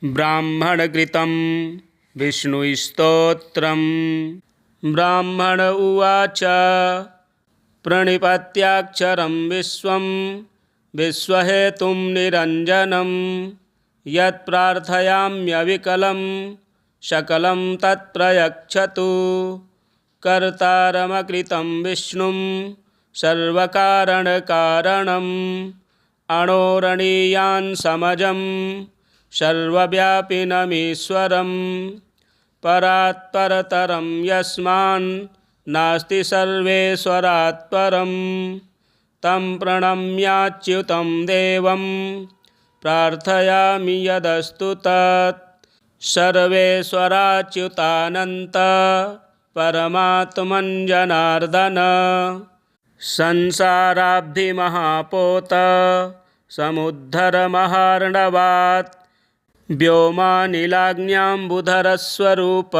ब्राह्मणकृतं विष्णुस्तोत्रम्। ब्राह्मण उवाच प्रणिपत्याक्षरं विश्वं विश्वहेतुं निरञ्जनं यत्प्रार्थयाम्यविकलं सकलं तत्प्रयच्छतु। कर्तारमकृतं विष्णुं सर्वकारणकारणम् अणोरणीयान् समजं सर्वव्यापिनमीश्वरं परात्परतरं यस्मान् नास्ति सर्वेश्वरात् परं तं प्रणम्याच्युतं देवं प्रार्थयामि यदस्तु तत्। सर्वेश्वराच्युतानन्त परमात्मन् जनार्दन संसाराब्धिमहापोत समुद्धर महार्णवात् व्योमानिलाग्न्याम्बुधरस्वरूप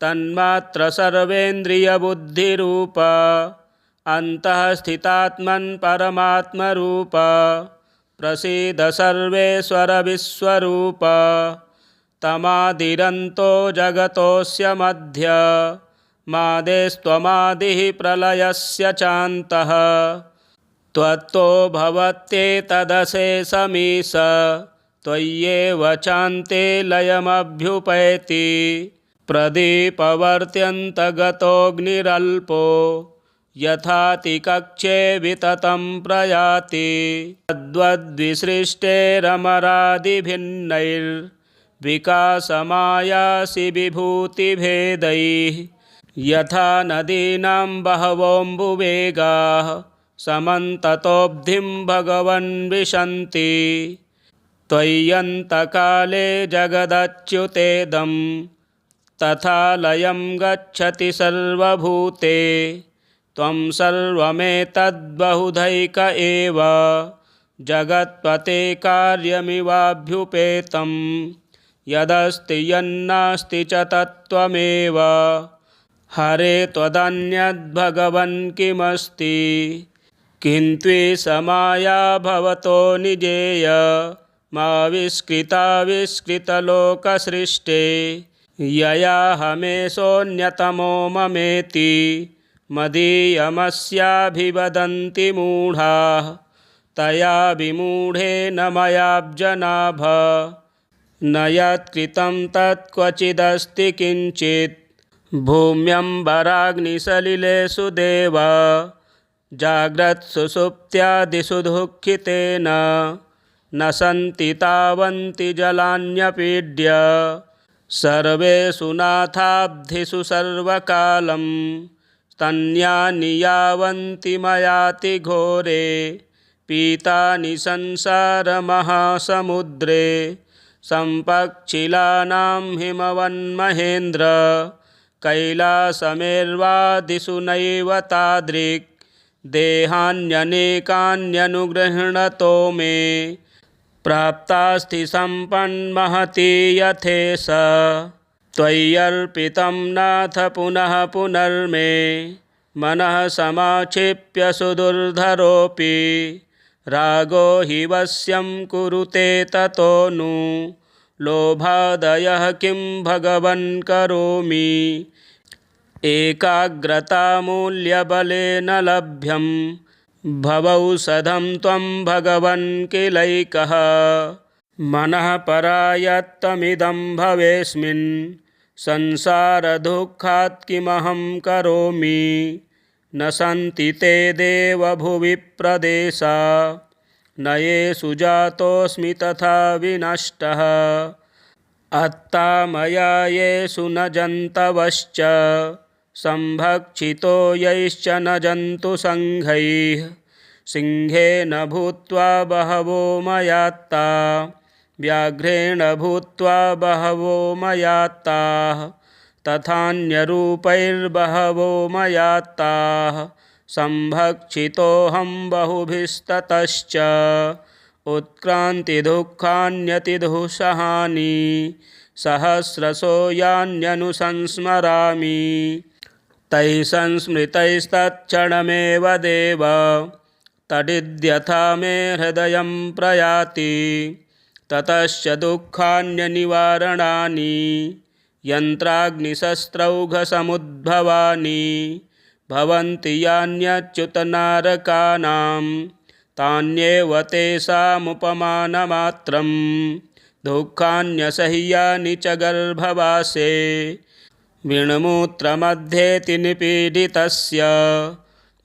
तन्मात्र सर्वेन्द्रियबुद्धिरूप अन्तः स्थितात्मन् परमात्मरूप प्रसीद सर्वेश्वर विश्वरूप। तमादिरन्तो जगतोऽस्य मध्य मादेस्त्वमादिः प्रलयस्य चान्तः त्वत्तो भवत्येतदशेषमीश त्वय्येव चान्ते लयमभ्युपैति। प्रदीपवर्त्यन्तगतोऽग्निरल्पो यथातिकक्षे विततं प्रयाति तद्वद्विसृष्टेरमरादिभिन्नैर्विकासमायासि विभूतिभेदैः यथा नदीनां बहवोऽम्बुवेगाः समन्ततोऽब्धिं भगवन् विशन्ति। त्वय्यन्तकाले जगदच्युतेदं तथा लयं गच्छति सर्वभूते त्वं सर्वमेतद्बहुधैक एव जगत्पते कार्यमिवाभ्युपेतं यदस्ति यन्नास्ति च तत्त्वमेव हरे त्वदन्यद्भगवन् किमस्ति। किन्त्विषमाया भवतो निजेय माविष्कृताविष्कृतलोकसृष्टे ययाहमेशोऽन्यतमो ममेति मदीयमस्याभिवदन्ति मूढाः तया विमूढेन मयाब्जनाभ न यत्कृतं तत्क्वचिदस्ति किञ्चित् भूम्यम्बराग्निसलिलेषु देव जाग्रत्सुषुप्त्यादिषु दुःखितेन न सन्ति तावन्ति जलान्यपीड्य सर्वेषु नाथाब्धिषु सर्वकालं स्तन्यानि यावन्ति मयाति घोरे पीतानि संसारमहासमुद्रे सम्पक्षिलानां हिमवन्महेन्द्र कैलासमेर्वादिषु नैव तादृक् देहान्यनेकान्यनुगृह्णतो मे प्राप्तास्ति सम्पन्महती यथेष त्वय्यर्पितं नाथ पुनः पुनर्मे मनः समाक्षिप्य सुदुर्धरोऽपि रागो हि वश्यं कुरुते ततो नु लोभादयः किं भगवन् करोमि। एकाग्रतामूल्यबलेन लभ्यं भवौषधं त्वं भगवन् किलैकः मनः परायत्तमिदं भवेस्मिन् संसारदुःखात् किमहं करोमि। न सन्ति ते देवभुवि प्रदेशा न येषु जातोऽस्मि तथा विनष्टः अत्ता मया येषु न जन्तवश्च संभक्षितो यैश्च न जन्तुसङ्घैः सिंहेन भूत्वा बहवो मयात्ता व्याघ्रेण भूत्वा बहवो मयात्ताः तथान्यरूपैर्बहवो मयात्ताः संभक्षितोऽहं बहुभिस्ततश्च उत्क्रान्तिदुःखान्यतिदुःसहानि सहस्रशो यान्यनुसंस्मरामि तैः संस्मृतैस्तत्क्षणमेव देव तदिद्यथा मे हृदयं प्रयाति ततश्च दुःखान्यनिवारणानि यन्त्राग्निशस्त्रौघसमुद्भवानि भवन्ति यान्यच्युतनारकानां तान्येव तेषामुपमानमात्रं दुःखान्यसह्यानि च गर्भवासे विण्मूत्रमध्येति निपीडितस्य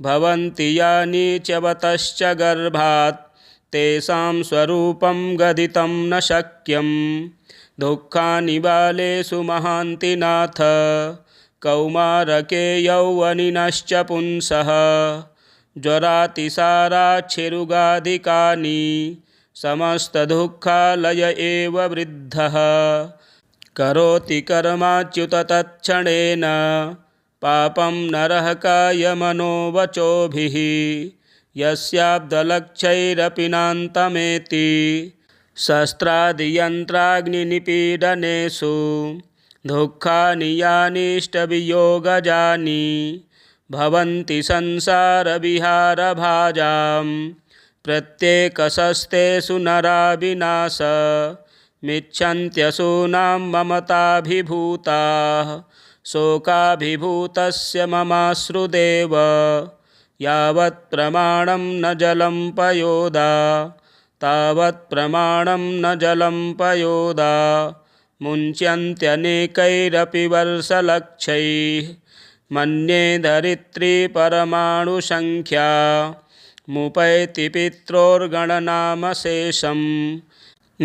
भवन्ति यानि च वतश्च गर्भात् तेषां स्वरूपं गदितं न शक्यं दुःखानि बालेषु महान्ति नाथ कौमारके यौवनिनश्च पुंसः ज्वरातिसाराच्छिरुगादिकानि समस्तदुःखालय एव वृद्धः करोति कर्माच्युत तत्क्षणेन पापं नरः कायमनोवचोभिः यस्याब्दलक्षैरपि नान्तमेति शस्त्रादियन्त्राग्निनिपीडनेषु दुःखानि यानिष्टवियोगजानि भवन्ति संसारविहारभाजां प्रत्येकशस्तेषु नरा विनाशमिच्छन्त्यसूनां ममताभिभूताः शोकाभिभूतस्य ममाश्रुदेव यावत् प्रमाणं न जलं पयोदा तावत् प्रमाणं न जलं पयोदा मुञ्च्यन्त्यनेकैरपि वर्षलक्षैः मन्ये धरित्री परमाणुसंख्या मुपैति पित्रोर्गणनामशेषं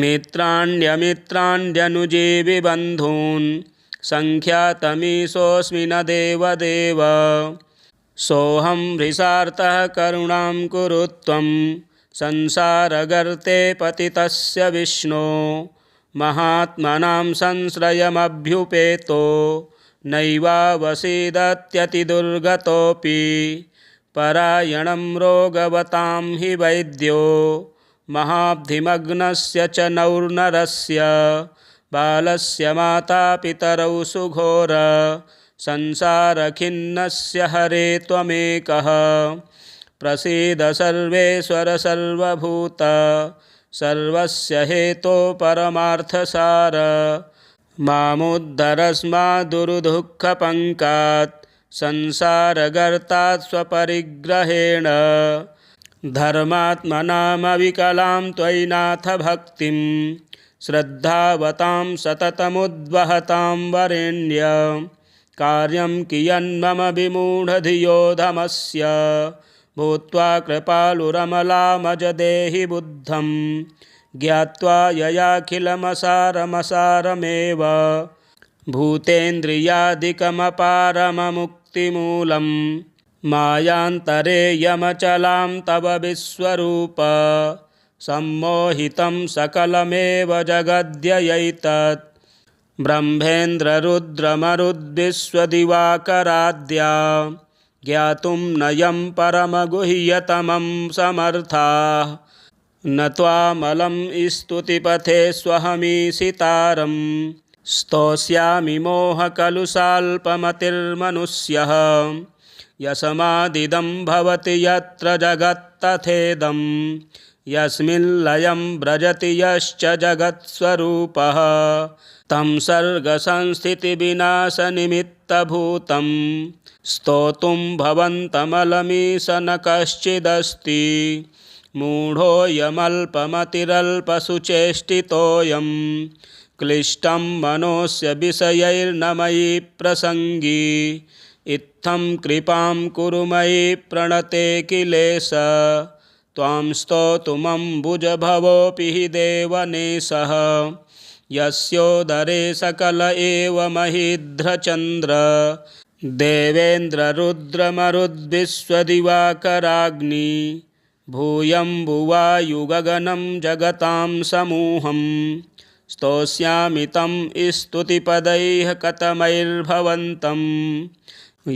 मित्राण्यमित्राण्यनुजीवि बन्धून् सङ्ख्यातमीशोऽस्मि न देवदेव सोऽहं हृषार्तः करुणां कुरु त्वं संसारगर्ते पतितस्य विष्णो महात्मनां संश्रयमभ्युपेतो नैवावसीदत्यतिदुर्गतोऽपि परायणं रोगवतां हि वैद्यो महाब्धिमग्नस्य च नौर्नरस्य बालस्य मातापितरौ सुघोर संसारखिन्नस्य हरे त्वमेकः प्रसीद सर्वेश्वर सर्वभूत सर्वस्य हेतो परमार्थसार मामुद्धरस्माद्दुर्दुःखपङ्कात् संसारगर्तात् स्वपरिग्रहेण धर्मात्मनामविकलां त्वयि नाथ भक्तिं श्रद्धावतां सततमुद्वहतां वरेण्य कार्यं कियन्मम विमूढधियोधमस्य भूत्वा कृपालुरमलामज देहि बुद्धं ज्ञात्वा ययाखिलमसारमसारमेव भूतेन्द्रियादिकमपारममुक्तिमूलं मायान्तरे यमचलां तव विश्वरूप सम्मोहितं सकलमेव जगद्ययैतत् ब्रह्मेन्द्ररुद्रमरुद्विश्वदिवाकराद्या ज्ञातुं नयं परमगुह्यतमं समर्थाः न त्वामलं स्तुतिपथेष्वहमीशितारं स्तोष्यामि मोहकलुषाल्पमतिर्मनुष्यः यस्मादिदं भवति यत्र जगत्तथेदं यस्मिन् लयं व्रजति यश्च जगत्स्वरूपः तं सर्गसंस्थितिविनाशनिमित्तभूतं स्तोतुं भवन्तमलमीश न कश्चिदस्ति मूढोऽयमल्पमतिरल्पसुचेष्टितोऽयं क्लिष्टं मनोस्य विषयैर्न मयि प्रसङ्गी इत्थं कृपां कुरु मयि प्रणते किलेश त्वां स्तोतुमम्बुजभवोऽपि हि देवनेशः यस्योदरे सकल एव महीध्रचन्द्र देवेन्द्ररुद्रमरुद्विश्वदिवाकराग्नि भूयम्बुवायुगगनं जगतां समूहं स्तोष्यामि तं स्तुतिपदैः कतमैर्भवन्तं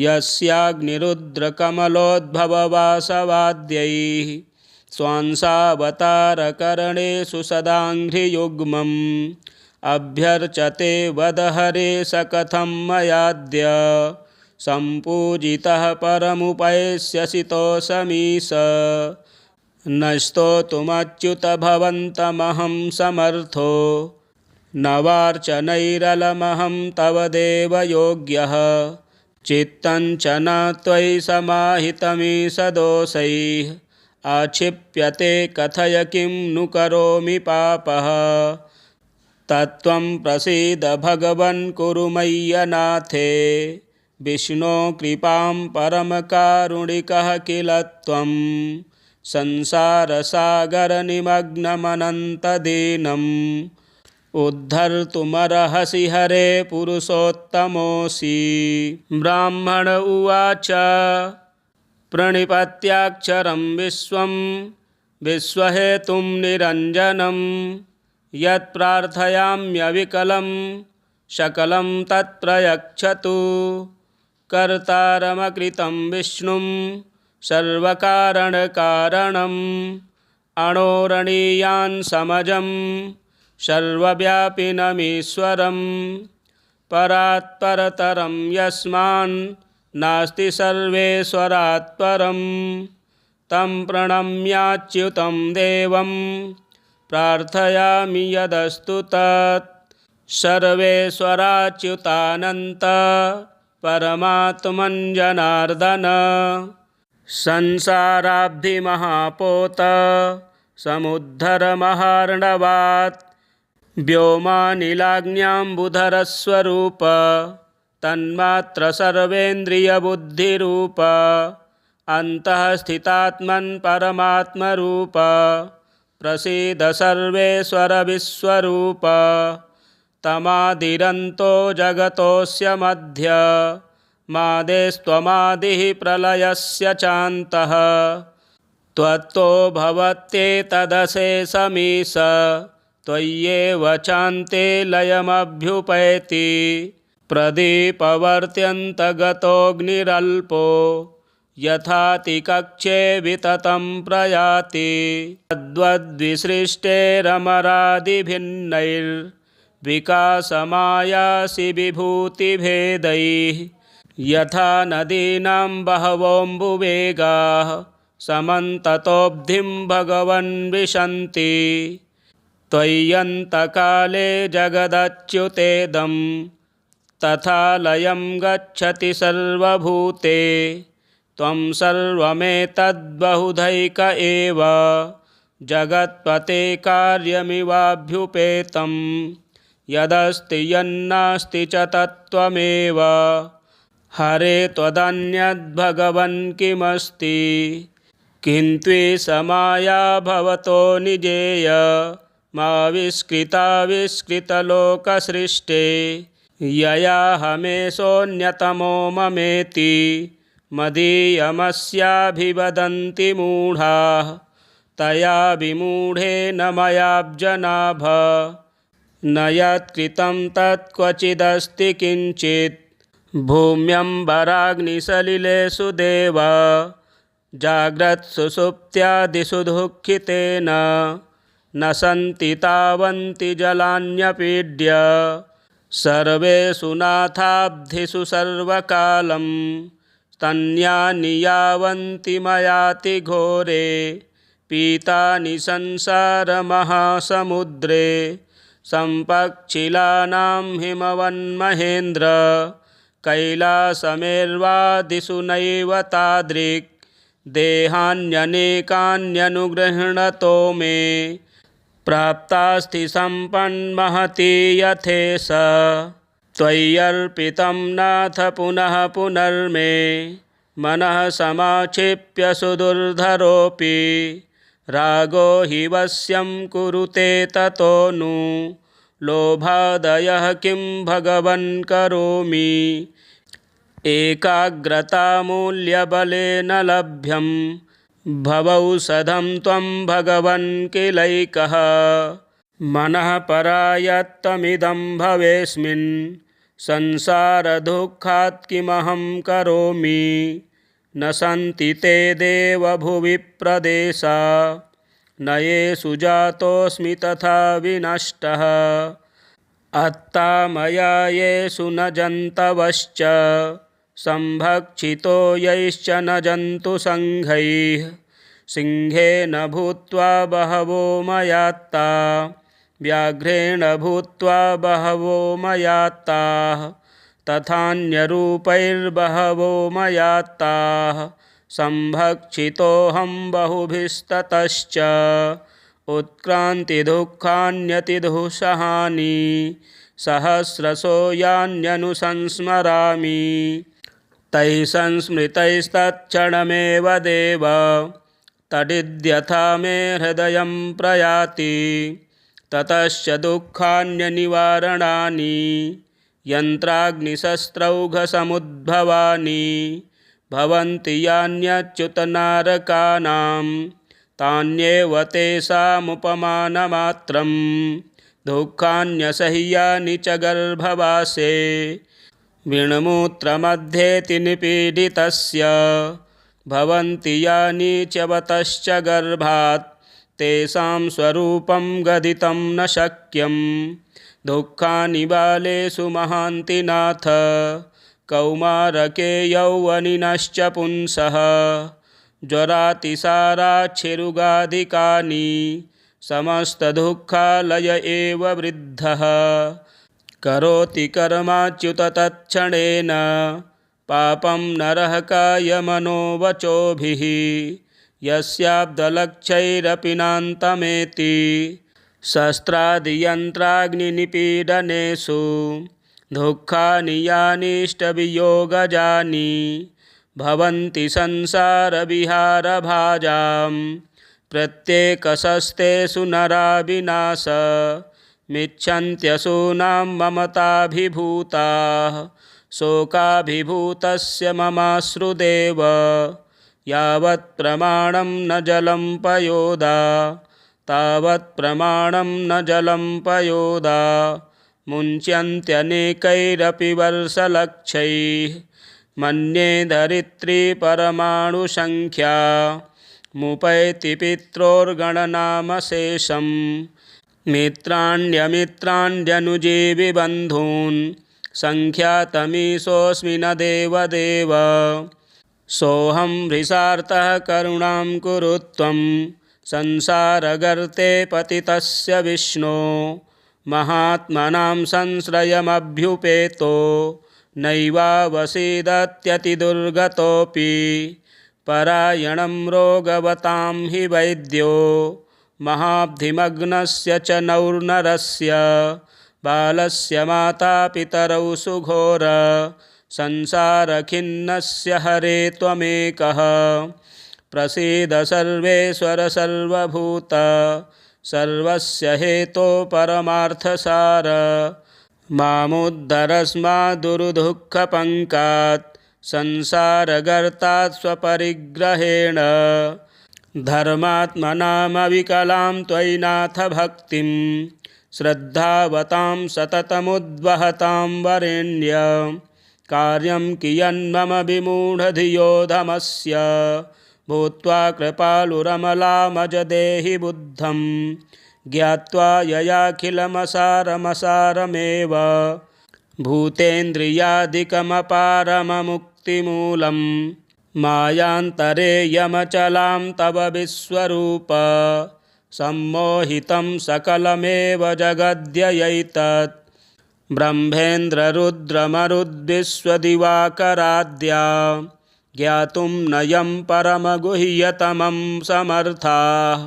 यस्याग्निरुद्रकमलोद्भववासवाद्यैः स्वांसावतारकरणेषु सदाङ्घ्रियुग्मम् अभ्यर्चते वदहरे स कथं मयाद्य सम्पूजितः परमुपैष्यसि तोषमीश न स्तोतुमच्युत भवन्तमहं समर्थो न वार्चनैरलमहं तव देवयोग्यः चित्तं च न त्वयि समाहितमीषदोषैः आक्षिप्यते कथय किं नु करोमि पापः तत्त्वं प्रसीद भगवन् कुरु मय्यनाथे विष्णो कृपां परमकारुणिकः किल त्वं संसारसागरनिमग्नमनन्तदीनम् उद्धर्तुमर्हसि हरे पुरुषोत्तमोऽसि। ब्राह्मण उवाच प्रणिपत्याक्षरं विश्वं विश्वहेतुं निरञ्जनं यत्प्रार्थयाम्यविकलं सकलं तत्प्रयच्छतु कर्तारमकृतं विष्णुं सर्वकारणकारणम् अणोरणीयान् समजं सर्वव्यापिनमीश्वरं परात्परतरं यस्मान् नास्ति सर्वेश्वरात् परं तं प्रणम्याच्युतं देवं प्रार्थयामि यदस्तु तत् सर्वेश्वराच्युतानन्त परमात्मन् जनार्दन संसाराब्धिमहापोत समुद्धरमहार्णवात् व्योमानिलाग्न्याम्बुधरस्वरूप तन्मात्र सर्वेन्द्रियबुद्धिरूप अन्तः स्थितात्मन् परमात्मरूप प्रसीद सर्वेश्वर विश्वरूप तमादिरन्तो जगतोऽस्य मध्य मादेस्त्वमादिः प्रलयस्य चान्तः त्वत्तो भवत्येतदशेषमीश त्वय्येव चान्ते लयमभ्युपैति प्रदीपवर्त्यन्तगतोऽग्निरल्पो यथातिकक्षे विततं प्रयाति तद्वद्विसृष्टेरमरादिभिन्नैर्विकासमायासि विभूतिभेदैः यथा नदीनां बहवोऽम्बुवेगाः समन्ततोऽब्धिं भगवन् विशन्ति त्वय्यन्तकाले जगदच्युतेदं तथा लयं गच्छति सर्वभूते त्वं सर्वमेतद्बहुधैक एव जगत्पते कार्यमिवाभ्युपेतं यदस्ति यन्नास्ति च तत्त्वमेव हरे त्वदन्यद्भगवन् किमस्ति किन्त्विषमाया भवतो निजेय माविष्कृताविष्कृतलोकसृष्टे ययाहमेषोऽन्यतमो ममेति मदीयमस्याभिवदन्ति मूढाः तया विमूढेन मयाब्जनाभ न यत्कृतं तत्क्वचिदस्ति किञ्चित् भूम्यम्बराग्निसलिलेषु देव जाग्रत्सुषुप्त्यादिषु दुःखितेन न सन्ति तावन्ति जलान्यपीड्य सर्वेषु नाथाब्धिषु सर्वकालं स्तन्यानि यावन्ति मयाति घोरे पीतानि संसारमहासमुद्रे सम्पक्षिलानां हिमवन्महेन्द्र कैलासमेर्वादिषु नैव तादृक् देहान्यनेकान्यनुगृह्णतो मे प्राप्तास्ति सम्पन्महती यथेष त्वय्यर्पितं नाथ पुनः पुनर्मे मनः समाक्षिप्य सुदुर्धरोऽपि रागो हि वश्यं कुरुते ततो नु लोभादयः किं भगवन् करोमि एकाग्रतामूल्यबलेन लभ्यं भवौषधं त्वं भगवन् किलैकः मनः परायत्तमिदं भवेस्मिन् संसारदुःखात् किमहं करोमि न सन्ति ते देवभुवि प्रदेशा न येषु जातोऽस्मि तथा विनष्टः अत्ता मया येषु न जन्तवश्च सम्भक्षितो यैश्च न जन्तुसङ्घैः सिंहेन भूत्वा बहवो मयात्ता व्याघ्रेण भूत्वा बहवो मयात्ताः तथान्यरूपैर्बहवो मयात्ताः संभक्षितोऽहं बहुभिस्ततश्च उत्क्रान्तिदुःखान्यतिदुःसहानि सहस्रशो यान्यनुसंस्मरामि तैः संस्मृतैस्तत्क्षणमेव देव तदिद्यथा मे हृदयं प्रयाति ततश्च दुःखान्यनिवारणानि यन्त्राग्निशस्त्रौघसमुद्भवानि भवन्ति यान्यच्युतनारकानां तान्येव तेषामुपमानमात्रं दुःखान्यसह्यानि च गर्भवासे विण्मूत्रमध्येति निपीडितस्य भवन्ति यानि च वतश्च गर्भात् तेषां स्वरूपं गदितं न शक्यं दुःखानि बालेषु महान्ति नाथ कौमारके यौवनिनश्च पुंसः ज्वरातिसाराच्छिरुगादिकानि समस्तदुःखालय एव वृद्धः करोति कर्माच्युत तत्क्षणेन पापं नरः कायमनोवचोभिः यस्याब्दलक्षैरपि नान्तमेति शस्त्रादियन्त्राग्निनिपीडनेषु दुःखानि यानिष्टवियोगजानि भवन्ति संसारविहारभाजां प्रत्येकशस्तेषु नराविनाश मिच्छन्त्यसूनां ममताभिभूताः शोकाभिभूतस्य ममाश्रुदेव यावत् प्रमाणं न जलं पयोदा तावत् प्रमाणं न जलं पयोदा मुञ्च्यन्त्यनेकैरपि वर्षलक्षैः मन्ये धरित्री परमाणुसंख्या मुपैति पित्रोर्गणनामशेषं मित्राण्यमित्राण्यनुजीवि बन्धून् सङ्ख्यातमीशोऽस्मि न देवदेव सोऽहं हृषार्तः करुणां कुरु त्वं संसारगर्ते पतितस्य विष्णो महात्मनां संश्रयमभ्युपेतो नैवावसीदत्यतिदुर्गतोऽपि परायणं रोगवतां हि वैद्यो महाब्धिमग्नस्य च नौर्नरस्य बालस्य मातापितरौ सुघोर संसारखिन्नस्य हरे त्वमेकः प्रसीद सर्वेश्वर सर्वभूत सर्वस्य हेतो परमार्थसार मामुद्धरस्माद्दुर्दुःखपङ्कात् संसारगर्तात् स्वपरिग्रहेण धर्मात्मनामविकलां त्वयि नाथ भक्तिं श्रद्धावतां सततमुद्वहतां वरेण्य कार्यं कियन्मम विमूढधियोधमस्य भूत्वा कृपालुरमलामज देहि बुद्धं ज्ञात्वा ययाखिलमसारमसारमेव भूतेन्द्रियादिकमपारममुक्तिमूलं मायान्तरे यमचलां तव विश्वरूप सम्मोहितं सकलमेव जगद्ययैतत् ब्रह्मेन्द्ररुद्रमरुद्विश्वदिवाकराद्या ज्ञातुं नयं परमगुह्यतमं समर्थाः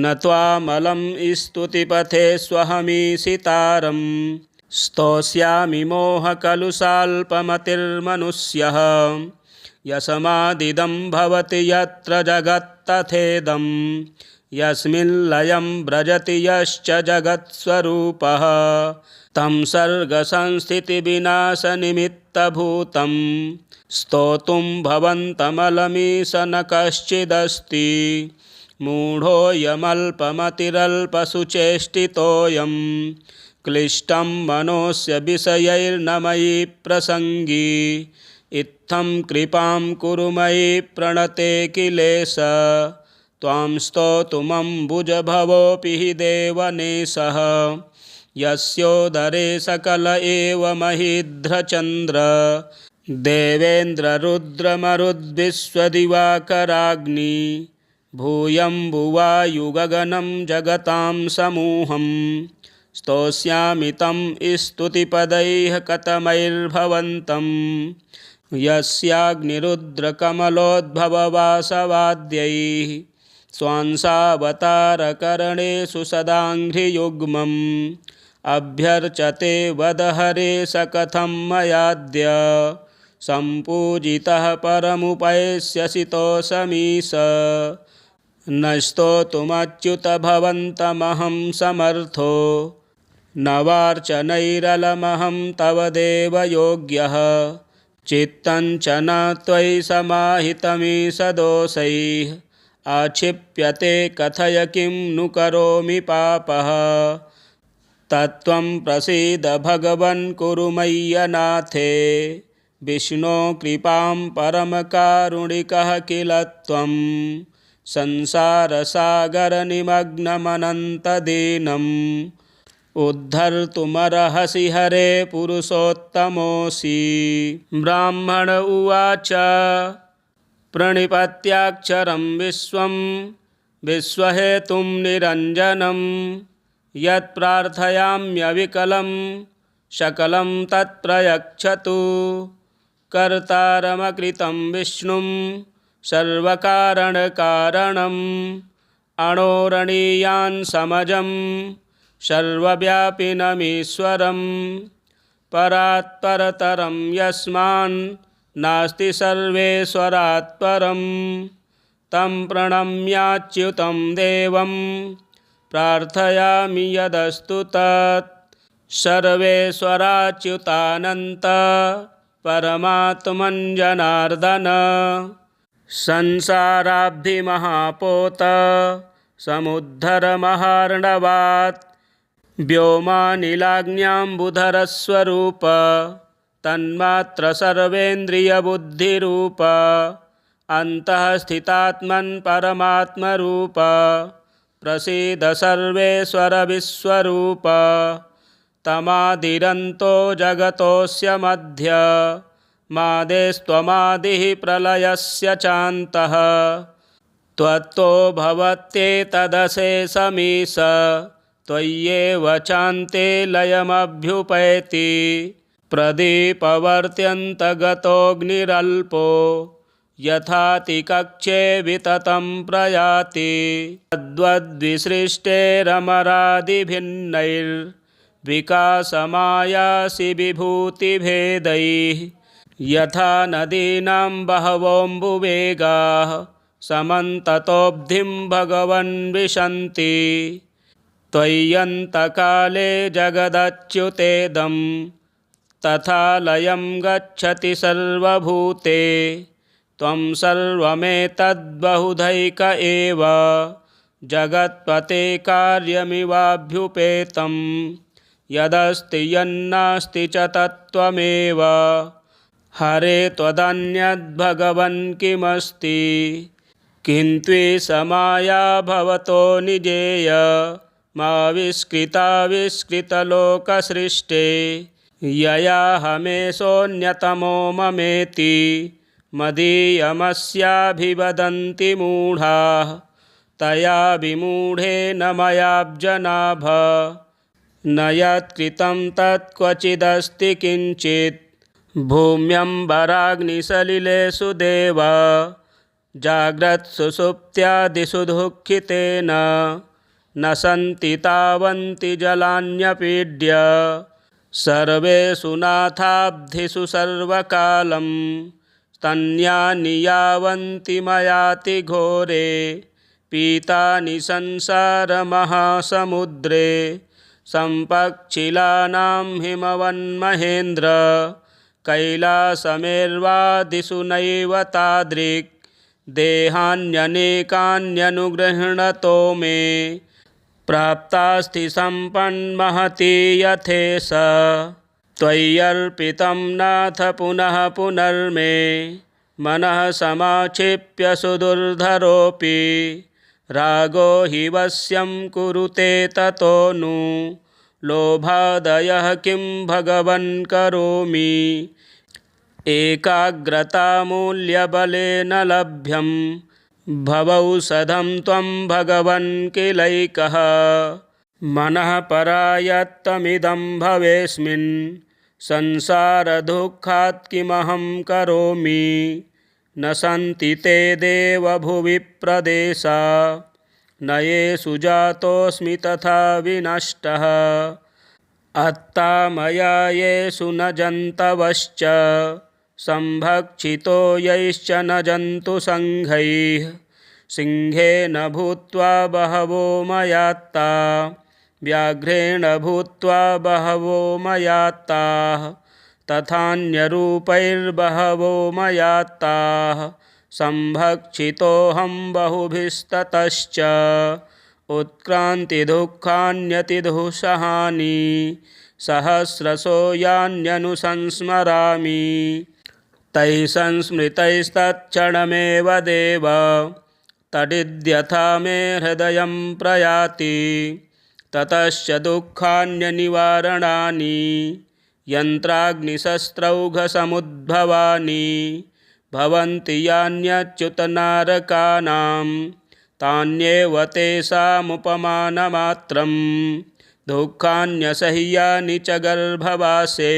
न त्वामलं स्तुतिपथेष्वहमीशितारं स्तोष्यामि मोहकलुषाल्पमतिर्मनुष्यः यस्मादिदं भवति यत्र जगत्तथेदं यस्मिल्लयं व्रजति यश्च जगत्स्वरूपः तं सर्गसंस्थितिविनाशनिमित्तभूतं स्तोतुं भवन्तमलमीश न कश्चिदस्ति मूढोऽयमल्पमतिरल्पसुचेष्टितोऽयं क्लिष्टं मनोस्य विषयैर्न मयि प्रसङ्गी इत्थं कृपां कुरु मयि प्रणते किलेश त्वां स्तोतुमम्बुजभवोऽपि हि देवनेशः यस्योदरे सकल एव महीध्रचन्द्र देवेन्द्ररुद्रमरुद्विश्वदिवाकराग्नि भूयम्बुवायुगगनं जगतां समूहं स्तोष्यामि तं स्तुतिपदैः कतमैर्भवन्तं यस्याग्निरुद्रकमलोद्भववासवाद्यैः स्वांसावतारकरणेषु सदाङ्घ्रियुग्मम् अभ्यर्चते वदहरे स कथं मयाद्य सम्पूजितः परमुपैष्यसि तोषमीश न स्तोतुमच्युत भवन्तमहं समर्थो न वार्चनैरलमहं तव देवयोग्यः चित्तं च न त्वयि समाहितमीश दोषैः आक्षिप्यते कथय किं नु करोमि पापः तत्त्वं प्रसीद भगवन् कुरु मय्यनाथे विष्णो कृपां परमकारुणिकः किल त्वं संसारसागरनिमग्नमनन्तदीनम् उद्धर्तुमर्हसि हरे पुरुषोत्तमोऽसि। ब्राह्मण उवाच प्रणिपत्याक्षरं विश्वं विश्वहेतुं निरञ्जनं यत्प्रार्थयाम्यविकलं सकलं तत्प्रयच्छतु कर्तारमकृतं विष्णुं सर्वकारणकारणम् अणोरणीयान् समजं सर्वव्यापिनमीश्वरं परात्परतरं यस्मान् नास्ति सर्वेश्वरात् परं तं प्रणम्याच्युतं देवं प्रार्थयामि यदस्तु तत् सर्वेश्वराच्युतानन्त परमात्मन् जनार्दन संसाराब्धिमहापोत समुद्धरमहार्णवात् व्योमानिलाग्न्याम्बुधरस्वरूप तन्मात्र सर्वेन्द्रियबुद्धिरूप अन्तः स्थितात्मन् परमात्मरूप प्रसीद सर्वेश्वर विश्वरूप तमादिरन्तो जगतोऽस्य मध्य मादेस्त्वमादिः प्रलयस्य चान्तः त्वत्तो भवत्येतदशेषमीश त्वय्येव चान्ते लयमभ्युपैति प्रदीपवर्त्यन्तगतोऽग्निरल्पो यथातिकक्षे विततं प्रयाति तद्वद्विसृष्टेरमरादिभिन्नैर्विकासमायासि विभूतिभेदैः यथा नदीनां बहवोऽम्बुवेगाः समन्ततोऽब्धिं भगवन् विशन्ति त्वय्यन्तकाले जगदच्युतेदं तथा लयं गच्छति सर्वभूते त्वं सर्वमेतद्बहुधैक एव जगत्पते कार्यमिवाभ्युपेतं यदस्ति यन्नास्ति च तत्त्वमेव हरे त्वदन्यद्भगवन् किमस्ति किन्त्विषमाया भवतो निजेय माविष्कृताविष्कृतलोकसृष्टे ययाहमेषोऽन्यतमो ममेति मदीयमस्याभिवदन्ति मूढाः तया विमूढेन मयाब्जनाभ न यत्कृतं तत्क्वचिदस्ति किञ्चित् भूम्यम्बराग्निसलिलेषु देव जाग्रत्सुषुप्त्यादिषु दुःखितेन न सन्ति तावन्ति जलान्यपीड्य सर्वेषु नाथाब्धिषु सर्वकालं स्तन्यानि यावन्ति मयाति घोरे पीतानि संसारमहासमुद्रे सम्पक्षिलानां हिमवन्महेन्द्र कैलासमेर्वादिषु नैव तादृक् देहान्यनेकान्यनुगृह्णतो मे प्राप्तास्ति सम्पन्महती यथेष त्वय्यर्पितं नाथ पुनः पुनर्मे मनः समाक्षिप्य सुदुर्धरोऽपि रागो हि वश्यं कुरुते ततो नु लोभादयः किं भगवन् करोमि एकाग्रतामूल्यबलेन लभ्यं भवौषधं त्वं भगवन् किलैकः मनः परायत्तमिदं भवेस्मिन् संसारदुःखात् किमहं करोमि न सन्ति ते देवभुवि प्रदेशा न येषु जातोऽस्मि तथा विनष्टः अत्ता मया येषु न जन्तवश्च संभक्षितो यैश्च न जन्तुसङ्घैः सिंहेन भूत्वा बहवो मयात्ता व्याघ्रेण भूत्वा बहवो मयात्ताः तथान्यरूपैर्बहवो मयात्ताः संभक्षितोऽहं बहुभिस्ततश्च उत्क्रान्तिदुःखान्यतिदुःसहानि सहस्रशो यान्यनुसंस्मरामि तैः संस्मृतैस्तत्क्षणमेव देव तदिद्यथा मे हृदयं प्रयाति ततश्च दुःखान्यनिवारणानि यन्त्राग्निशस्त्रौघसमुद्भवानि भवन्ति यान्यच्युतनारकानां तान्येव तेषामुपमानमात्रं दुःखान्यसह्यानि च गर्भवासे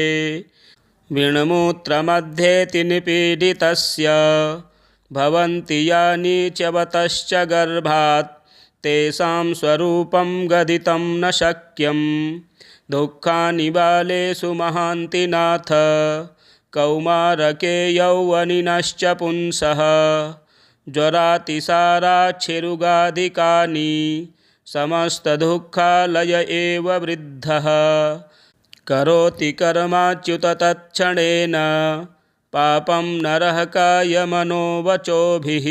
विण्मूत्रमध्येति निपीडितस्य भवन्ति यानि च वतश्च गर्भात् तेषां स्वरूपं गदितं न शक्यं दुःखानि बालेषु महान्ति नाथ कौमारके यौवनिनश्च पुंसः ज्वरातिसाराच्छिरुगादिकानि समस्तदुःखालय एव वृद्धः करोति कर्माच्युत तत्क्षणेन पापं नरः कायमनोवचोभिः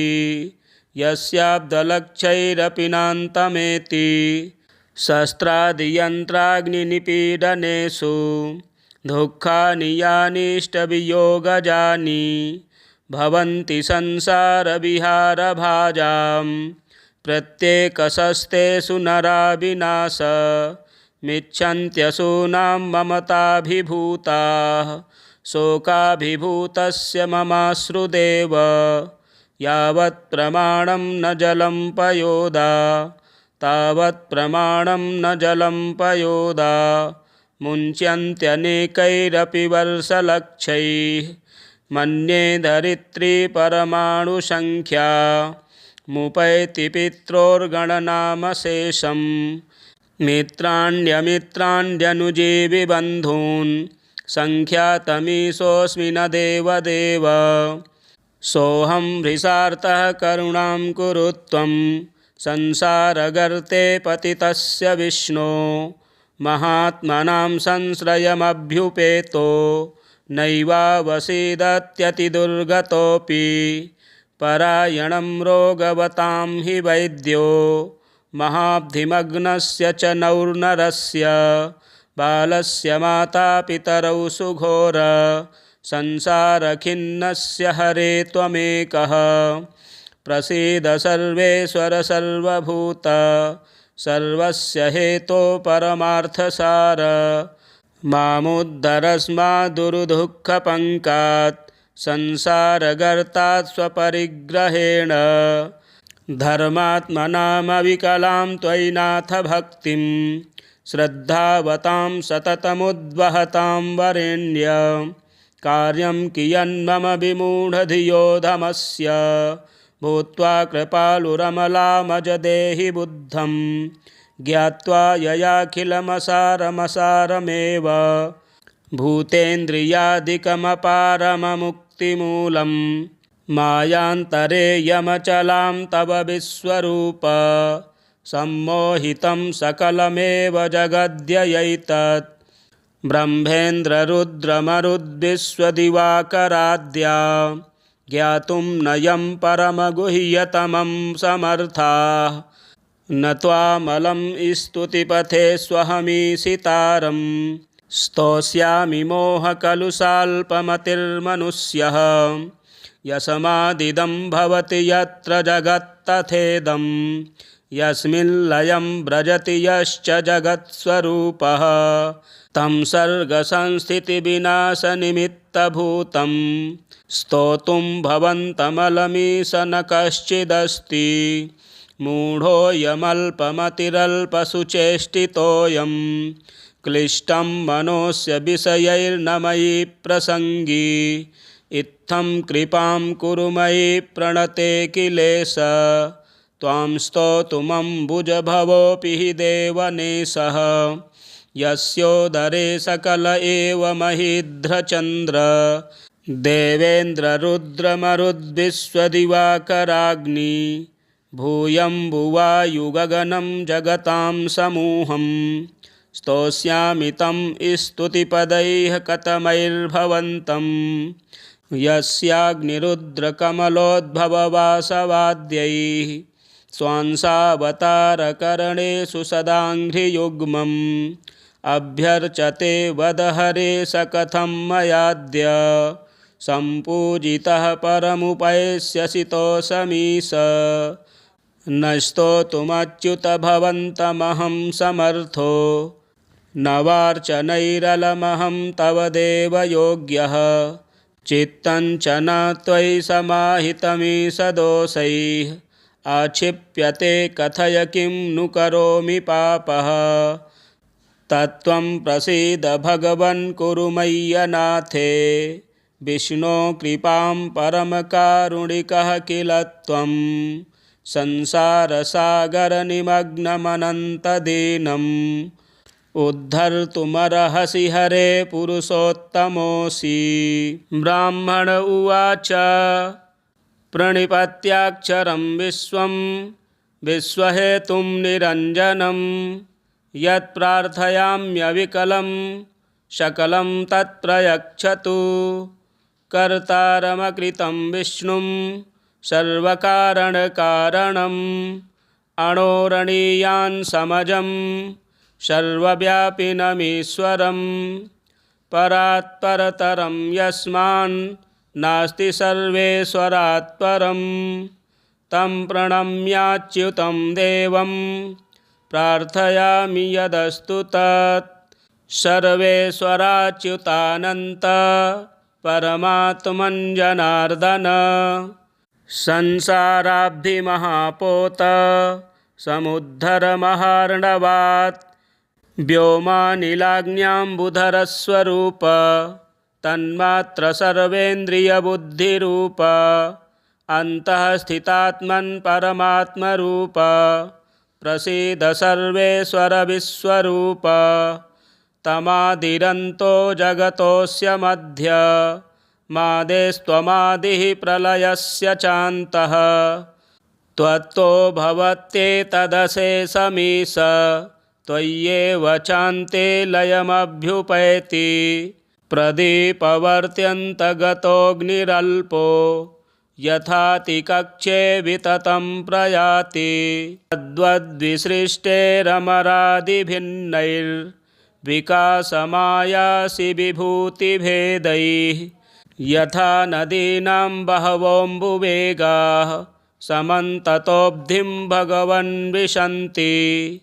यस्याब्दलक्षैरपि नान्तमेति शस्त्रादियन्त्राग्निनिपीडनेषु दुःखानि यानिष्टवियोगजानि भवन्ति संसारविहारभाजां प्रत्येकशस्तेषु नरा विनाश मिच्छन्त्यसूनां ममताभिभूताः शोकाभिभूतस्य ममाश्रुदेव यावत् प्रमाणं न जलं पयोदा तावत् प्रमाणं न जलं पयोदा मुञ्च्यन्त्यनेकैरपि वर्षलक्षैः मन्ये धरित्री परमाणुसङ्ख्या मुपैति पित्रोर्गणनामशेषं मित्राण्यमित्राण्यनुजीवि बन्धून् सङ्ख्यातमीशोऽस्मि न देवदेव सोऽहं हृषार्तः करुणां कुरु त्वं संसारगर्ते पतितस्य विष्णो महात्मनां संश्रयमभ्युपेतो नैवावसीदत्यतिदुर्गतोऽपि परायणं रोगवतां हि वैद्यो महाब्धिमग्नस्य च नौर्नरस्य बालस्य मातापितरौ सुघोर संसारखिन्नस्य हरे त्वमेकः प्रसीद सर्वेश्वर सर्वभूत सर्वस्य हेतो परमार्थसार मामुद्धरस्माद्दुर्दुःखपङ्कात् संसारगर्तात् स्वपरिग्रहेण धर्मात्मनामविकलां त्वयि नाथ भक्तिं श्रद्धावतां सततमुद्वहतां वरेण्य कार्यं कियन्मम विमूढधियोधमस्य भूत्वा कृपालुरमलामज देहि बुद्धं ज्ञात्वा ययाखिलमसारमसारमेव भूतेन्द्रियादिकमपारममुक्तिमूलं मायान्तरेयमचलां तव विश्वरूप सम्मोहितं सकलमेव जगद्ययैतत् ब्रह्मेन्द्ररुद्रमरुद्विश्वदिवाकराद्या ज्ञातुं नयं परमगुह्यतमं समर्थाः न त्वामलं स्तुतिपथेष्वहमीशितारं स्तोष्यामि मोहकलुषाल्पमतिर्मनुष्यः यस्मादिदं भवति यत्र जगत्तथेदं यस्मिल्लयं व्रजति यश्च जगत्स्वरूपः तं सर्गसंस्थितिविनाशनिमित्तभूतं स्तोतुं भवन्तमलमीश न कश्चिदस्ति। मूढोऽयमल्पमतिरल्पसुचेष्टितोऽयं क्लिष्टं मनोस्य विषयैर्न मयि प्रसङ्गी। इत्थं कृपां कुरु मयि प्रणते किलेश त्वां स्तोतुमम्बुजभवोऽपि हि देवनेशः। यस्योदरे सकल एव महीध्रचन्द्र देवेन्द्ररुद्रमरुद्विश्वदिवाकराग्नि भूयम्बुवायुगगनं जगतां समूहं स्तोष्यामि तं स्तुतिपदैः कतमैर्भवन्तं। यस्याग्निरुद्रकमलोद्भववासवाद्यैः स्वांसावतारकरणेषु सदाङ्घ्रियुग्मम् अभ्यर्चते वदहरे स कथं मयाद्य सम्पूजितः परमुपैष्यसितोऽसमीश। न स्तोतुमच्युत भवन्तमहं समर्थो न वार्चनैरलमहं तव देवयोग्यः। चित्तं च न त्वयि समाहितमीश दोषैः आक्षिप्यते कथय किं नु करोमि पापः। तत्त्वं प्रसीद भगवन् कुरु मय्यनाथे विष्णो कृपां परमकारुणिकः किल त्वं। संसारसागरनिमग्नमनन्तदीनम् उद्धर्तुमर्हसि हरे पुरुषोत्तमोऽसि। ब्राह्मण उवाच प्रणिपत्याक्षरं विश्वं विश्वहेतुं निरञ्जनं यत्प्रार्थयाम्यविकलं सकलं तत्प्रयच्छतु। कर्तारमकृतं विष्णुं सर्वकारणकारणम् अणोरणीयान् समजं सर्वव्यापिनमीश्वरं। परात्परतरं यस्मान् नास्ति सर्वेश्वरात् परं तं प्रणम्याच्युतं देवं प्रार्थयामि यदस्तु तत्। सर्वेश्वराच्युतानन्त परमात्मन् जनार्दन संसाराब्धिमहापोत समुद्धर महार्णवात्। व्योमानिलाग्न्याम्बुधरस्वरूप तन्मात्र सर्वेन्द्रियबुद्धिरूप अन्तः स्थितात्मन् परमात्मरूप प्रसीद सर्वेश्वर विश्वरूप। तमादिरन्तो जगतोऽस्य मध्य मादेस्त्वमादिः प्रलयस्य चान्तः। त्वत्तो भवत्येतदशेषमीश त्वय्येव चान्ते लयमभ्युपैति। प्रदीपवर्त्यन्तगतोऽग्निरल्पो यथातिकक्षे विततं प्रयाति। तद्वद्विसृष्टेरमरादिभिन्नैर्विकासमायासि विभूतिभेदैः यथा नदीनां बहवोऽम्बुवेगाः समन्ततोऽब्धिं भगवन् विशन्ति।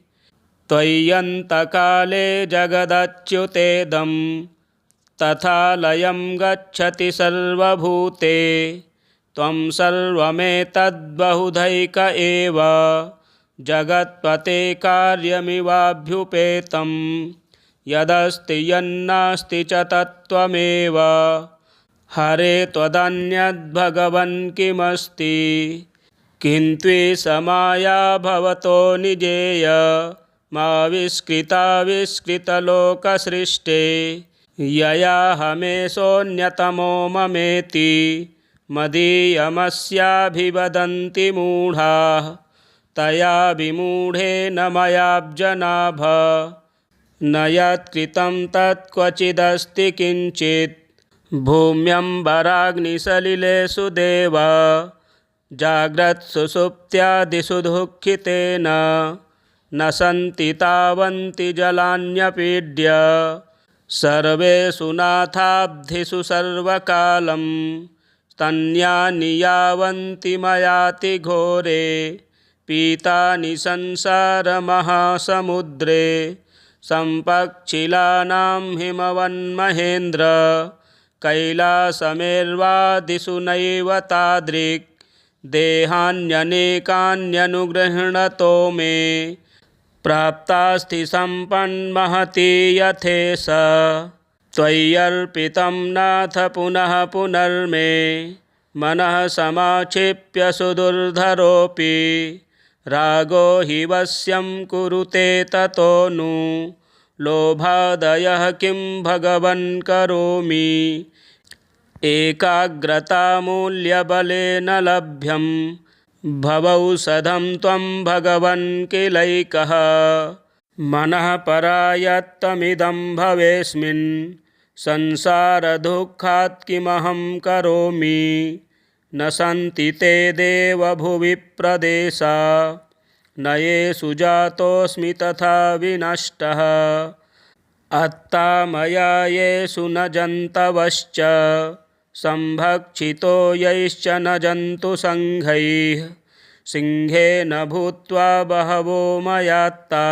त्वय्यन्तकाले जगदच्युतेदं तथा लयं गच्छति सर्वभूते। त्वं सर्वमेतद्बहुधैक एव जगत्पते कार्यमिवाभ्युपेतं। यदस्ति यन्नास्ति च तत्त्वमेव हरे त्वदन्यद्भगवन् किमस्ति। किन्त्विषमाया भवतो निजेय माविष्कृताविष्कृतलोकसृष्टे ययाहमेषोऽन्यतमो ममेति मदीयमस्याभिवदन्ति मूढाः। तया विमूढेन मयाब्जनाभ न यत्कृतं तत्क्वचिदस्ति किञ्चित्। भूम्यम्बराग्निसलिलेषु देव जाग्रत्सुषुप्त्यादिषु दुःखितेन न सन्ति तावन्ति जलान्यपीड्य। सर्वेषु नाथाब्धिषु सर्वकालं स्तन्यानि यावन्ति मयाति घोरे पीतानि संसारमहासमुद्रे सम्पक्षिलानां हिमवन्महेन्द्र कैलासमेर्वादिषु नैव तादृक् देहान्यनेकान्यनुगृह्णतो मे प्राप्तास्ति सम्पन्महती यथेष त्वय्यर्पितं नाथ पुनः पुनर्मे मनः समाक्षिप्य सुदुर्धरोऽपि रागो हि वश्यं कुरुते ततो नु लोभादयः किं भगवन् करोमि एकाग्रतामूल्यबलेन लभ्यं भवौषधं त्वं भगवन् किलैकः मनः परायत्तमिदं भवेस्मिन् संसारदुःखात् किमहं करोमि न सन्ति ते देवभुवि प्रदेशा न येषु जातोऽस्मि तथा विनष्टः अत्ता मया येषु न जन्तवश्च संभक्षितो यैश्च न जन्तुसङ्घैः सिंहेन भूत्वा बहवो मयात्ता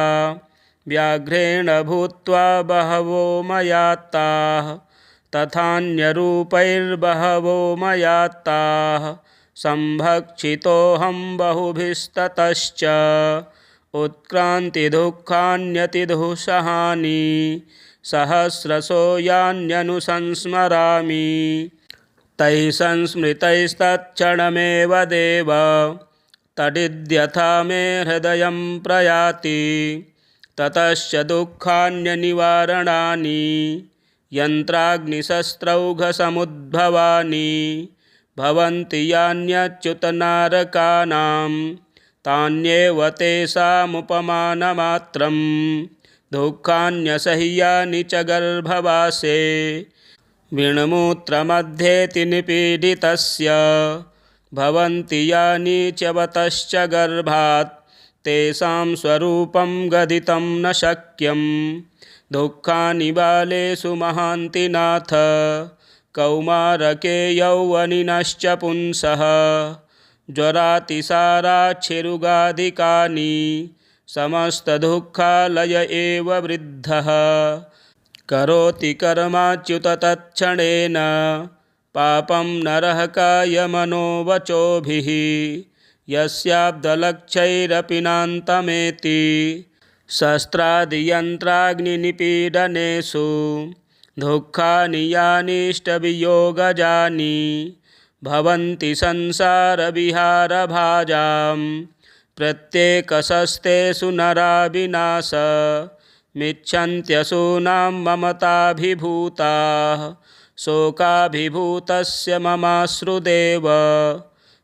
व्याघ्रेण भूत्वा बहवो मयात्ताः तथान्यरूपैर्बहवो मयात्ताः संभक्षितोऽहं बहुभिस्ततश्च उत्क्रान्तिदुःखान्यतिदुःसहानि सहस्रशो यान्यनुसंस्मरामि तैः संस्मृतैस्तत्क्षणमेव देव तदिद्यथा मे हृदयं प्रयाति ततश्च दुःखान्यनिवारणानि यन्त्राग्निशस्त्रौघसमुद्भवानि भवन्ति यान्यच्युतनारकानां तान्येव तेषामुपमानमात्रं दुःखान्यसह्यानि च गर्भवासे विण्मूत्रमध्येति निपीडितस्य भवन्ति यानि च वतश्च गर्भात् तेषां स्वरूपं गदितं न शक्यं दुःखानि बालेषु महान्ति नाथ कौमारके यौवनिनश्च पुंसः ज्वरातिसाराच्छिरुगादिकानि समस्तदुःखालय एव वृद्धः करोति कर्माच्युत तत्क्षणेन पापं नरः कायमनोवचोभिः यस्याब्दलक्षैरपि नान्तमेति शस्त्रादियन्त्राग्निनिपीडनेषु दुःखानि यानिष्टवियोगजानि भवन्ति संसारविहारभाजां प्रत्येकशस्तेषु नरा विनाश मिच्छन्त्यसूनां ममताभिभूताः शोकाभिभूतस्य ममाश्रुदेव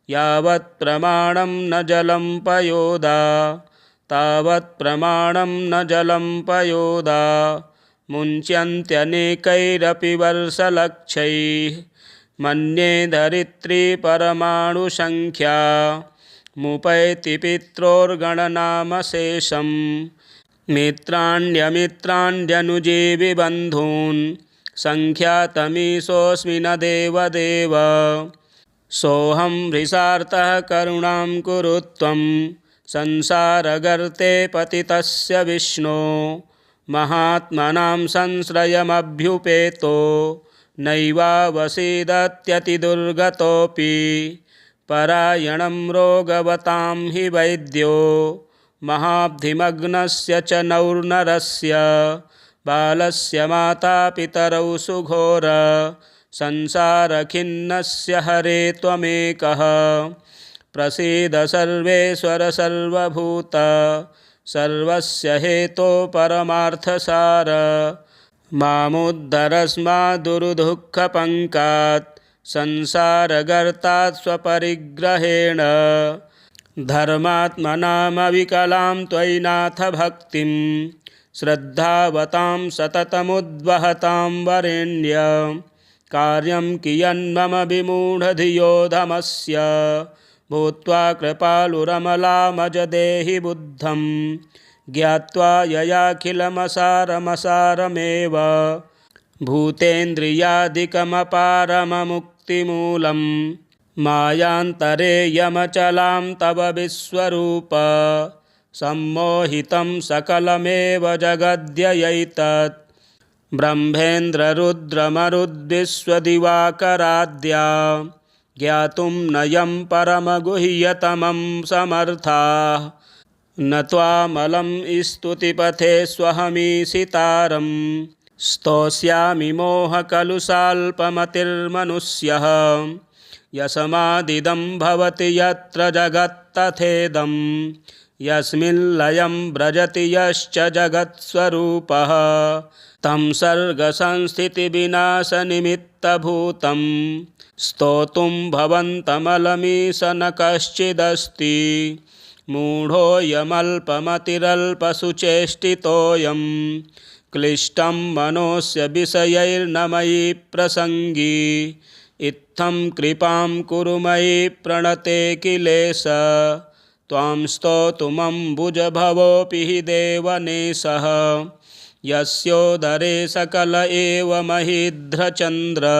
यावत् प्रमाणं न जलं पयोदा तावत् प्रमाणं न जलं पयोदा मुञ्च्यन्त्यनेकैरपि वर्षलक्षैः मन्ये धरित्री परमाणुसङ्ख्या मुपैति पित्रोर्गणनामशेषं मित्राण्यमित्राण्यनुजीवि बन्धून् सङ्ख्यातमीशोऽस्मि न देवदेव सोऽहं हृषार्तः करुणां कुरु त्वं संसारगर्ते पतितस्य विष्णो महात्मनां संश्रयमभ्युपेतो नैवावसीदत्यतिदुर्गतोऽपि परायणं रोगवतां हि वैद्यो महाब्धिमग्नस्य च नौर्नरस्य बालस्य मातापितरौ सुघोर संसारखिन्नस्य हरे त्वमेकः प्रसीद सर्वेश्वर सर्वभूत सर्वस्य हेतो परमार्थसार मामुद्धरस्माद्दुर्दुःखपङ्कात् संसारगर्तात् स्वपरिग्रहेण धर्मात्मनामविकलां त्वयि नाथ भक्तिं श्रद्धावतां सततमुद्वहतां वरेण्य कार्यं कियन्मम विमूढधियोधमस्य भूत्वा कृपालुरमलामज देहि बुद्धं ज्ञात्वा ययाखिलमसारमसारमेव भूतेन्द्रियादिकमपारममुक्तिमूलं मायान्तरे यमचलां तव विश्वरूप सम्मोहितं सकलमेव जगद्ययैतत् ब्रह्मेन्द्ररुद्रमरुद्विश्वदिवाकराद्या ज्ञातुं नयं परमगुह्यतमं समर्थाः न त्वामलं स्तुतिपथेष्वहमीशितारं स्तोष्यामि मोहकलुषाल्पमतिर्मनुष्यः यसमादिदं भवति यत्र जगत्तथेदं यस्मिन् लयं व्रजति यश्च जगत्स्वरूपः तं सर्गसंस्थितिविनाशनिमित्तभूतं स्तोतुं भवन्तमलमीश न कश्चिदस्ति मूढोऽयमल्पमतिरल्पसुचेष्टितोऽयं क्लिष्टं मनोस्य विषयैर्न मयि प्रसङ्गी इत्थं कृपां कुरु मयि प्रणते किलेश त्वां स्तोतुमम्बुजभवोऽपि हि देवनेशः यस्योदरे सकल एव महीध्रचन्द्र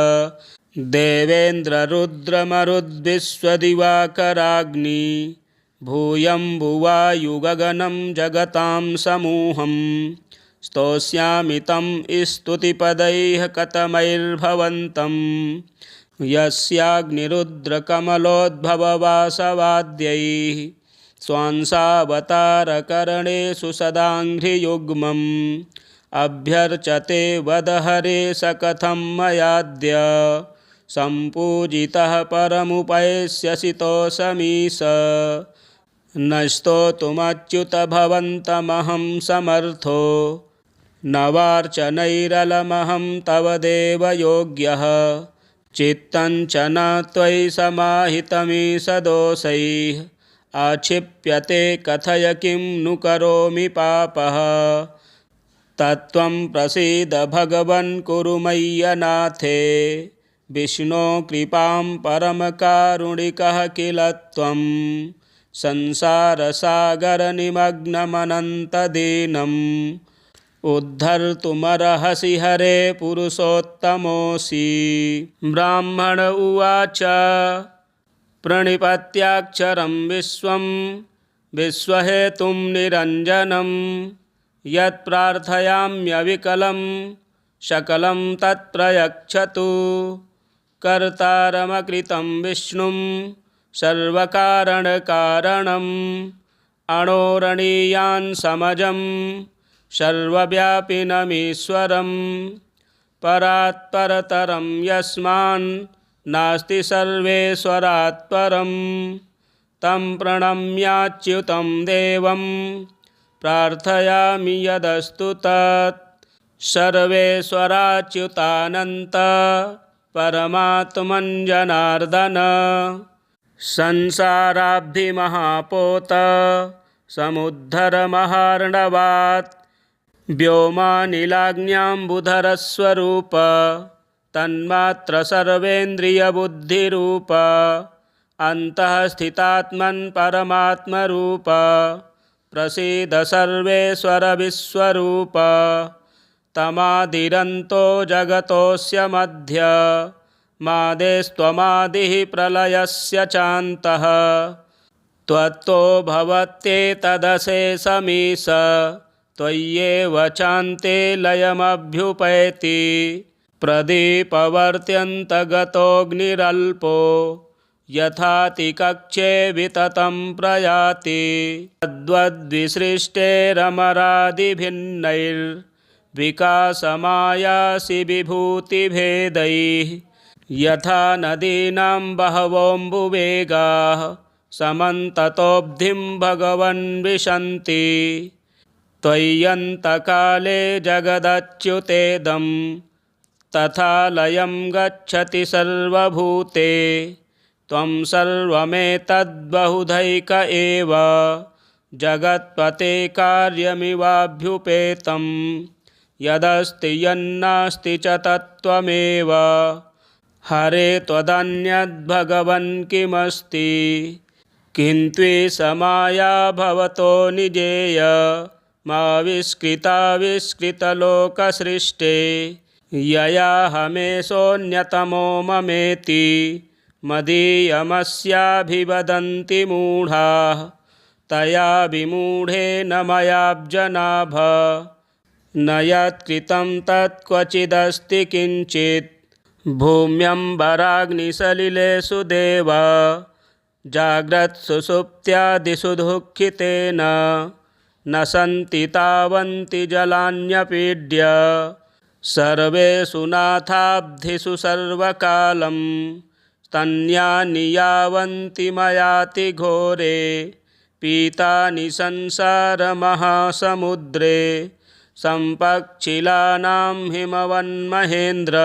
देवेन्द्ररुद्रमरुद्विश्वदिवाकराग्नि भूयम्भुवायुगगनं जगतां समूहं स्तोष्यामि तं स्तुतिपदैः कतमैर्भवन्तं यस्याग्निरुद्रकमलोद्भववासवाद्यैः स्वांसावतारकरणेषु सदाङ्घ्रियुग्मम् अभ्यर्चते वदहरे स कथं मयाद्य सम्पूजितः परमुपैष्यसि तोषमीश न स्तोतुमच्युत भवन्तमहं समर्थो न वार्चनैरलमहं तव देवयोग्यः चित्तं च न त्वयि समाहितमीश दोषैः आक्षिप्यते कथय किं नु करोमि पापः तत्त्वं प्रसीद भगवन् कुरु मय्यनाथे विष्णो कृपां परमकारुणिकः किल त्वं संसारसागरनिमग्नमनन्तदीनम् उद्धर्तुमर्हसि हरे पुरुषोत्तमोऽसि। ब्राह्मण उवाच प्रणिपत्याक्षरं विश्वं विश्वहेतुं निरञ्जनं यत्प्रार्थयाम्यविकलं सकलं तत्प्रयच्छतु कर्तारमकृतं विष्णुं सर्वकारणकारणम् अणोरणीयान् समजं सर्वव्यापिनमीश्वरं परात्परतरं यस्मान् नास्ति सर्वेश्वरात् परं तं प्रणम्याच्युतं देवं प्रार्थयामि यदस्तु तत् सर्वेश्वराच्युतानन्त परमात्मन् जनार्दन संसाराब्धिमहापोत समुद्धरमहार्णवात् व्योमानिलाग्न्याम्बुधरस्वरूप तन्मात्र सर्वेन्द्रियबुद्धिरूप अन्तः स्थितात्मन् परमात्मरूप प्रसीद सर्वेश्वर विश्वरूप तमादिरन्तो जगतोऽस्य मध्य मादेस्त्वमादिः प्रलयस्य चान्तः त्वत्तो भवत्येतदशेषमीश त्वय्येव चान्ते लयमभ्युपैति प्रदीपवर्त्यन्तगतोऽग्निरल्पो यथातिकक्षे विततं प्रयाति तद्वद्विसृष्टेरमरादिभिन्नैर्विकासमायासि विभूतिभेदैः यथा नदीनां बहवोऽम्बुवेगाः समन्ततोऽब्धिं भगवन् विशन्ति त्वय्यन्तकाले जगदच्युतेदं तथा लयं गच्छति सर्वभूते त्वं सर्वमेतद्बहुधैक एव जगत्पते कार्यमिवाभ्युपेतं यदस्ति यन्नास्ति च तत्त्वमेव हरे त्वदन्यद्भगवन् किमस्ति किन्त्विषमाया भवतो निजेय माविष्कृताविष्कृतलोकसृष्टे ययाहमेशोऽन्यतमो ममेति मदीयमस्याभिवदन्ति मूढाः तया विमूढेन मयाब्जनाभ न यत्कृतं तत्क्वचिदस्ति किञ्चित् भूम्यम्बराग्निसलिलेषु देव जाग्रत्सुषुप्त्यादिषु दुःखितेन न सन्ति तावन्ति जलान्यपीड्य सर्वेषु नाथाब्धिषु सर्वकालं स्तन्यानि यावन्ति मयाति घोरे पीतानि संसारमहासमुद्रे सम्पक्षिलानां हिमवन्महेन्द्र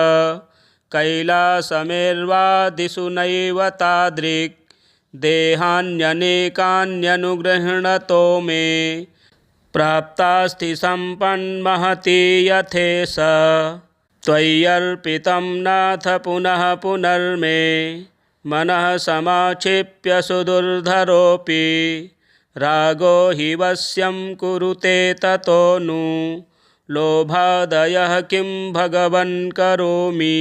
कैलासमेर्वादिषु नैव तादृक् देहान्यनेकान्यनुगृह्णतो मे प्राप्तास्ति सम्पन्महती यथेष त्वय्यर्पितं नाथ पुनः पुनर्मे मनः समाक्षिप्य सुदुर्धरोऽपि रागो हि वश्यं कुरुते ततो नु लोभादयः किं भगवन् करोमि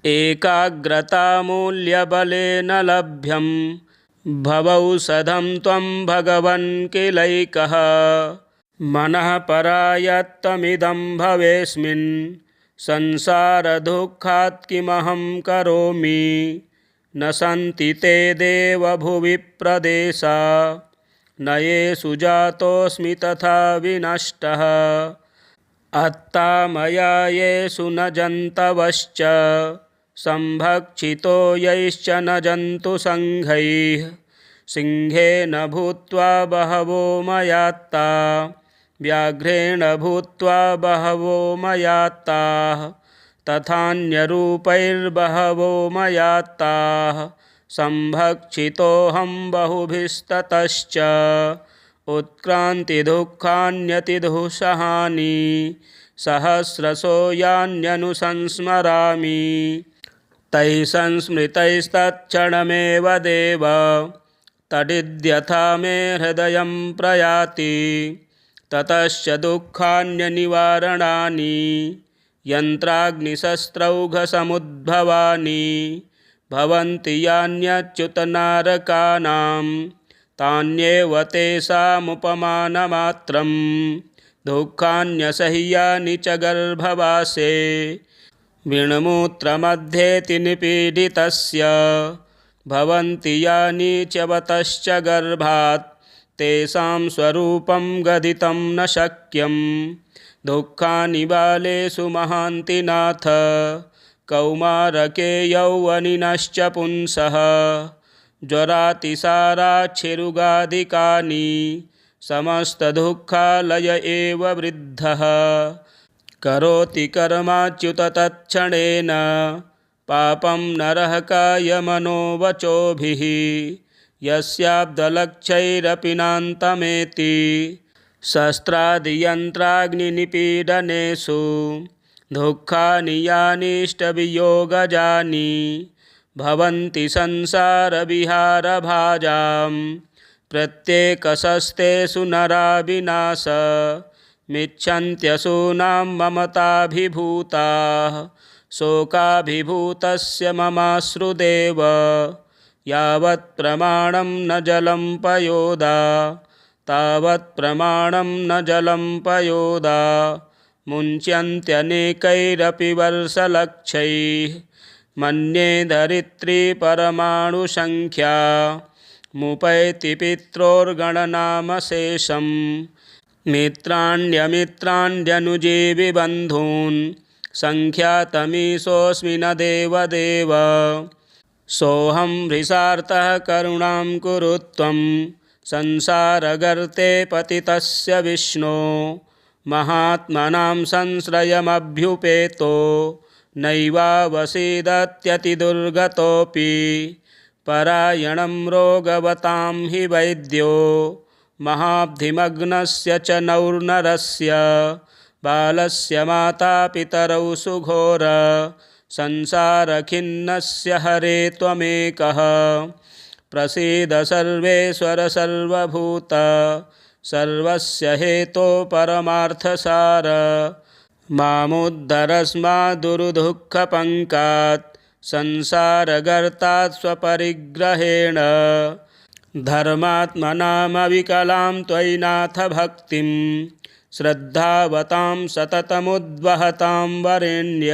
एकाग्रतामूल्यबलेन लभ्यं भवौषधं त्वं भगवन् किलैकः मनः परायत्तमिदं भवेस्मिन् संसारदुःखात् किमहं करोमि न सन्ति ते देवभुवि प्रदेशा न येषु जातोऽस्मि तथा विनष्टः अत्ता मया येषु न जन्तवश्च संभक्षितो यैश्च न जन्तुसङ्घैः सिंहेन भूत्वा बहवो मयात्ता व्याघ्रेण भूत्वा बहवो मयात्ताः तथान्यरूपैर्बहवो मयात्ताः संभक्षितोऽहं बहुभिस्ततश्च उत्क्रान्तिदुःखान्यतिदुःसहानि सहस्रशो यान्यनुसंस्मरामि तैः संस्मृतैस्तत्क्षणमेव देव तदिद्यथा मे हृदयं प्रयाति ततश्च दुःखान्यनिवारणानि यन्त्राग्निशस्त्रौघसमुद्भवानि भवन्ति यान्यच्युतनारकानां तान्येव तेषामुपमानमात्रं दुःखान्यसह्यानि च गर्भवासे विण्मूत्रमध्येति निपीडितस्य भवन्ति यानि च वतश्च गर्भात् तेषां स्वरूपं गदितं न शक्यं दुःखानि बालेषु महान्ति नाथ कौमारके यौवनिनश्च पुंसः ज्वरातिसाराच्छिरुगादिकानि समस्तदुःखालय एव वृद्धः करोति कर्माच्युत तत्क्षणेन पापं नरः कायमनोवचोभिः यस्याब्दलक्षैरपि नान्तमेति शस्त्रादियन्त्राग्निनिपीडनेषु दुःखानि यानिष्टवियोगजानि भवन्ति संसारविहारभाजां प्रत्येकशस्तेषु नराविनाश मिच्छन्त्यसूनां ममताभिभूताः शोकाभिभूतस्य ममाश्रुदेव यावत् प्रमाणं न जलं पयोदा तावत् प्रमाणं न जलं पयोदा मुञ्च्यन्त्यनेकैरपि वर्षलक्षैः मन्ये धरित्री परमाणुसङ्ख्या मुपैति पित्रोर्गणनामशेषं मित्राण्यमित्राण्यनुजीवि बन्धून् सङ्ख्यातमीशोऽस्मि न देवदेव सोऽहं हृषार्तः करुणां कुरु त्वं संसारगर्ते पतितस्य विष्णो महात्मनां संश्रयमभ्युपेतो नैवावसीदत्यतिदुर्गतोऽपि परायणं रोगवतां हि वैद्यो महाब्धिमग्नस्य च नौर्नरस्य बालस्य मातापितरौ सुघोर संसारखिन्नस्य हरे त्वमेकः प्रसीद सर्वेश्वर सर्वभूत सर्वस्य हेतो परमार्थसार मामुद्धरस्माद्दुर्दुःखपङ्कात् संसारगर्तात् स्वपरिग्रहेण धर्मात्मनामविकलां त्वयि नाथ भक्तिं श्रद्धावतां सततमुद्वहतां वरेण्य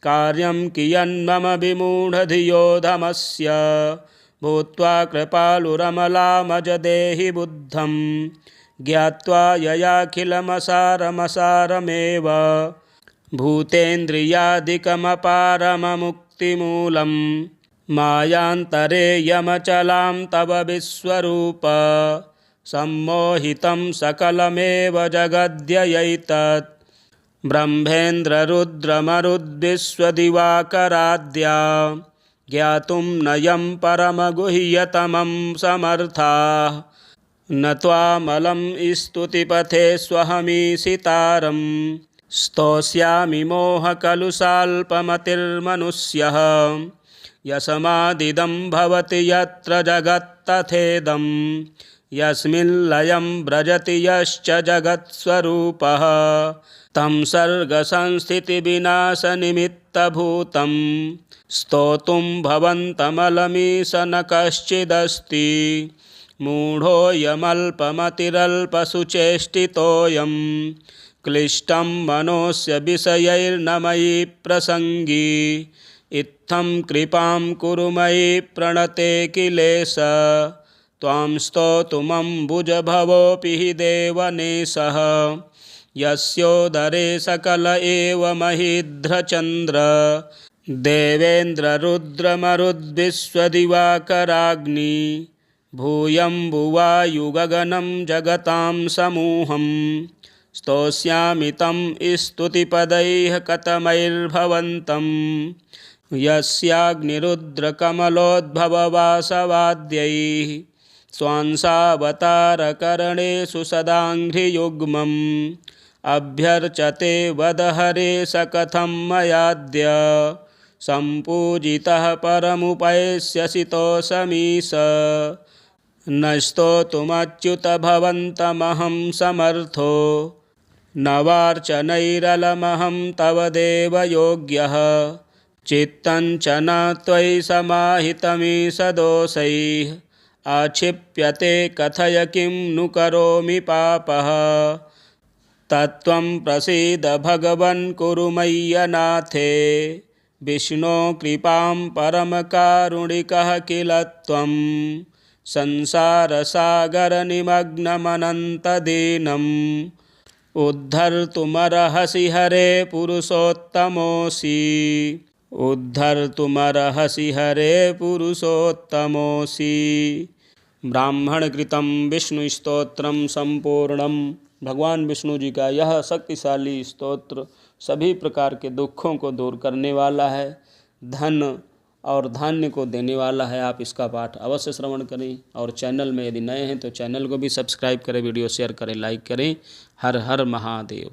कार्यं कियन्मम विमूढधियोधमस्य भूत्वा कृपालुरमलामज देहि बुद्धं ज्ञात्वा ययाखिलमसारमसारमेव भूतेन्द्रियादिकमपारममुक्तिमूलं मायान्तरेयमचलां तव विश्वरूप सम्मोहितं सकलमेव जगद्ययैतत् ब्रह्मेन्द्ररुद्रमरुद्विश्वदिवाकराद्या ज्ञातुं नयं परमगुह्यतमं समर्थाः न त्वामलं स्तुतिपथे स्वहमीशितारं स्तोष्यामि मोहकलुषाल्पमतिर्मनुष्यः यसमादिदं भवति यत्र जगत्तथेदं यस्मिन् लयं व्रजति यश्च जगत्स्वरूपः तं सर्गसंस्थितिविनाशनिमित्तभूतं स्तोतुं भवन्तमलमीश न कश्चिदस्ति मूढोऽयमल्पमतिरल्पसुचेष्टितोऽयं क्लिष्टं मनोस्य विषयैर्न मयि प्रसङ्गी इत्थं कृपां कुरु मयि प्रणते किलेश त्वां स्तोतुमम्बुजभवोऽपि हि देवनेशः यस्योदरे सकल एव महीध्रचन्द्र देवेन्द्ररुद्रमरुद्विश्वदिवाकराग्नि भूयम्बुवायुगगनं जगतां समूहं स्तोष्यामि तं स्तुतिपदैः कतमैर्भवन्तं यस्याग्निरुद्रकमलोद्भववासवाद्यैः स्वांसावतारकरणेषु सदाङ्घ्रियुग्मम् अभ्यर्चते वदहरे स कथं मयाद्य सम्पूजितः परमुपैष्यसि तोषमीश न स्तोतुमच्युत भवन्तमहं समर्थो न वार्चनैरलमहं तव देवयोग्यः चित्तं च न त्वयि समाहितमीश दोषैः आक्षिप्यते कथय किं नु करोमि पापः तत्त्वं प्रसीद भगवन् कुरु मय्यनाथे विष्णो कृपां परमकारुणिकः किल त्वं संसारसागरनिमग्नमनन्तदीनम् उद्धर्तुमर्हसि हरे पुरुषोत्तमोऽसि उद्धर्तुमर्हसि हरे पुरुषोत्तमोऽसि। ब्राह्मणकृतं विष्णुस्तोत्रम संपूर्णम। भगवान विष्णु जी का यह शक्तिशाली स्तोत्र सभी प्रकार के दुखों को दूर करने वाला है, धन और धान्य को देने वाला है। आप इसका पाठ अवश्य श्रवण करें और चैनल में यदि नए हैं तो चैनल को भी सब्सक्राइब करें, वीडियो शेयर करें, लाइक करें। हर हर महादेव।